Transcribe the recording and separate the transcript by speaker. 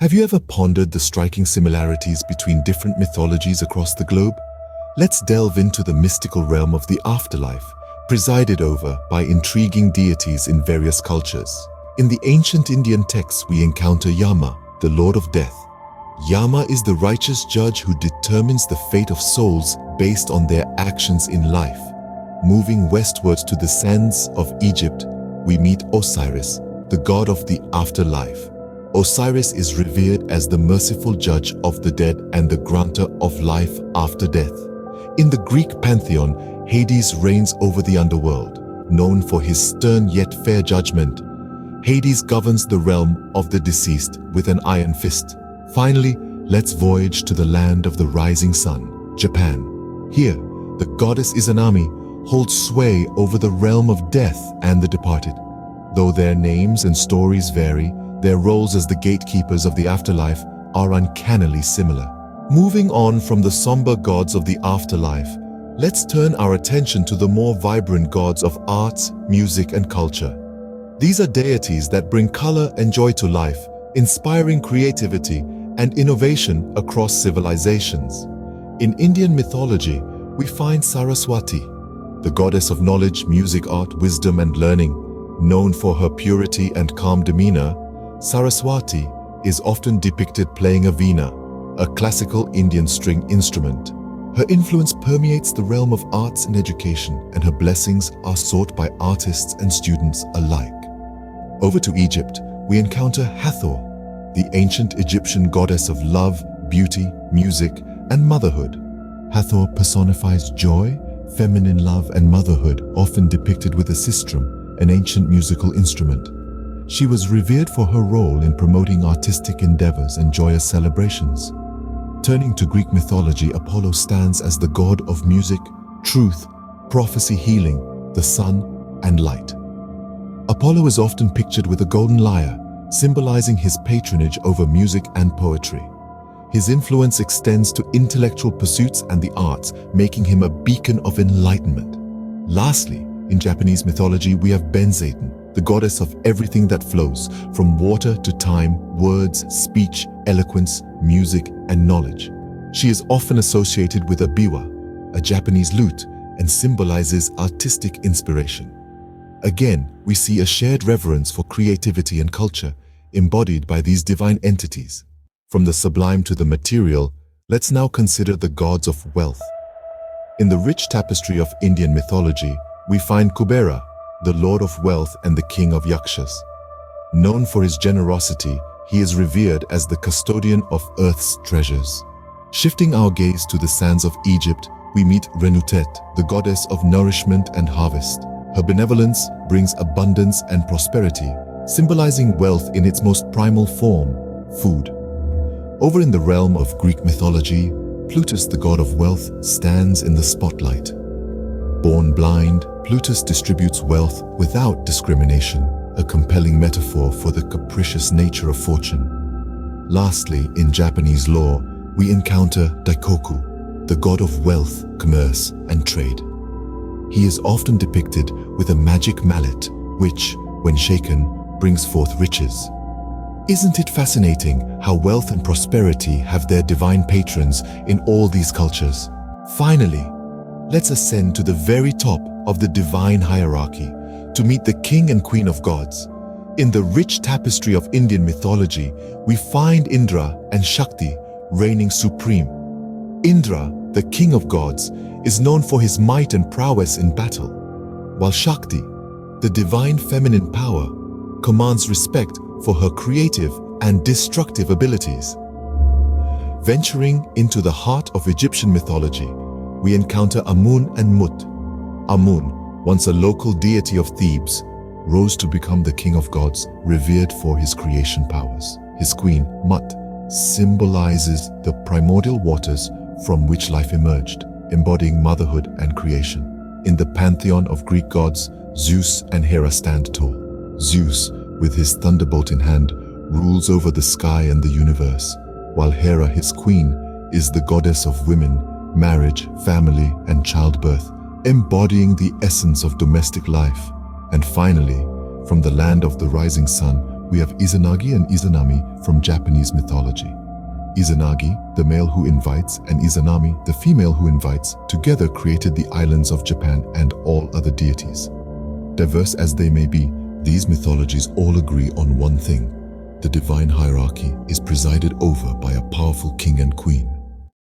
Speaker 1: Have you ever pondered the striking similarities between different mythologies across the globe? Let's delve into the mystical realm of the afterlife, presided over by intriguing deities in various cultures. In the ancient Indian texts, we encounter Yama, the Lord of Death. Yama is the righteous judge who determines the fate of souls based on their actions in life. Moving westwards to the sands of Egypt, we meet Osiris, the god of the afterlife. Osiris is revered as the merciful judge of the dead and the granter of life after death. In the Greek pantheon, Hades reigns over the underworld. Known for his stern yet fair judgment, Hades governs the realm of the deceased with an iron fist. Finally, let's voyage to the land of the rising sun, Japan. Here, the goddess Izanami holds sway over the realm of death and the departed. Though their names and stories vary, their roles as the gatekeepers of the afterlife are uncannily similar. Moving on from the somber gods of the afterlife, let's turn our attention to the more vibrant gods of arts, music, and culture. These are deities that bring color and joy to life, inspiring creativity and innovation across civilizations. In Indian mythology, we find Saraswati, the goddess of knowledge, music, art, wisdom, and learning. Known for her purity and calm demeanor, Saraswati is often depicted playing a veena, a classical Indian string instrument. Her influence permeates the realm of arts and education, and her blessings are sought by artists and students alike. Over to Egypt, we encounter Hathor, the ancient Egyptian goddess of love, beauty, music, and motherhood. Hathor personifies joy, feminine love, and motherhood, often depicted with a sistrum, an ancient musical instrument. She was revered for her role in promoting artistic endeavors and joyous celebrations. Turning to Greek mythology, Apollo stands as the god of music, truth, prophecy, healing, the sun, and light. Apollo is often pictured with a golden lyre, symbolizing his patronage over music and poetry. His influence extends to intellectual pursuits and the arts, making him a beacon of enlightenment. Lastly, in Japanese mythology, we have Benzaiten, the goddess of everything that flows, from water to time, words, speech, eloquence, music, and knowledge. She is often associated with a biwa, a Japanese lute, and symbolizes artistic inspiration. Again, we see a shared reverence for creativity and culture, embodied by these divine entities. From the sublime to the material, let's now consider the gods of wealth. In the rich tapestry of Indian mythology, we find Kubera, the lord of wealth and the king of yakshas. Known for his generosity, he is revered as the custodian of Earth's treasures. Shifting our gaze to the sands of Egypt, we meet Renutet, the goddess of nourishment and harvest. Her benevolence brings abundance and prosperity, symbolizing wealth in its most primal form, food. Over in the realm of Greek mythology, Plutus, the god of wealth, stands in the spotlight. Born blind, Plutus distributes wealth without discrimination, a compelling metaphor for the capricious nature of fortune. Lastly, in Japanese lore, we encounter Daikoku, the god of wealth, commerce, and trade. He is often depicted with a magic mallet, which, when shaken, brings forth riches. Isn't it fascinating how wealth and prosperity have their divine patrons in all these cultures? Finally, let's ascend to the very top of the divine hierarchy to meet the king and queen of gods. In the rich tapestry of Indian mythology, we find Indra and Shakti reigning supreme. Indra, the king of gods, is known for his might and prowess in battle, while Shakti, the divine feminine power, commands respect for her creative and destructive abilities. Venturing into the heart of Egyptian mythology, we encounter Amun and Mut. Amun, once a local deity of Thebes, rose to become the king of gods, revered for his creation powers. His queen, Mut, symbolizes the primordial waters from which life emerged, embodying motherhood and creation. In the pantheon of Greek gods, Zeus and Hera stand tall. Zeus, with his thunderbolt in hand, rules over the sky and the universe, while Hera, his queen, is the goddess of women, marriage, family, and childbirth, embodying the essence of domestic life. And finally, from the land of the rising sun, we have Izanagi and Izanami from Japanese mythology. Izanagi, the male who invites, and Izanami, the female who invites, together created the islands of Japan and all other deities. Diverse as they may be, these mythologies all agree on one thing: the divine hierarchy is presided over by a powerful king and queen.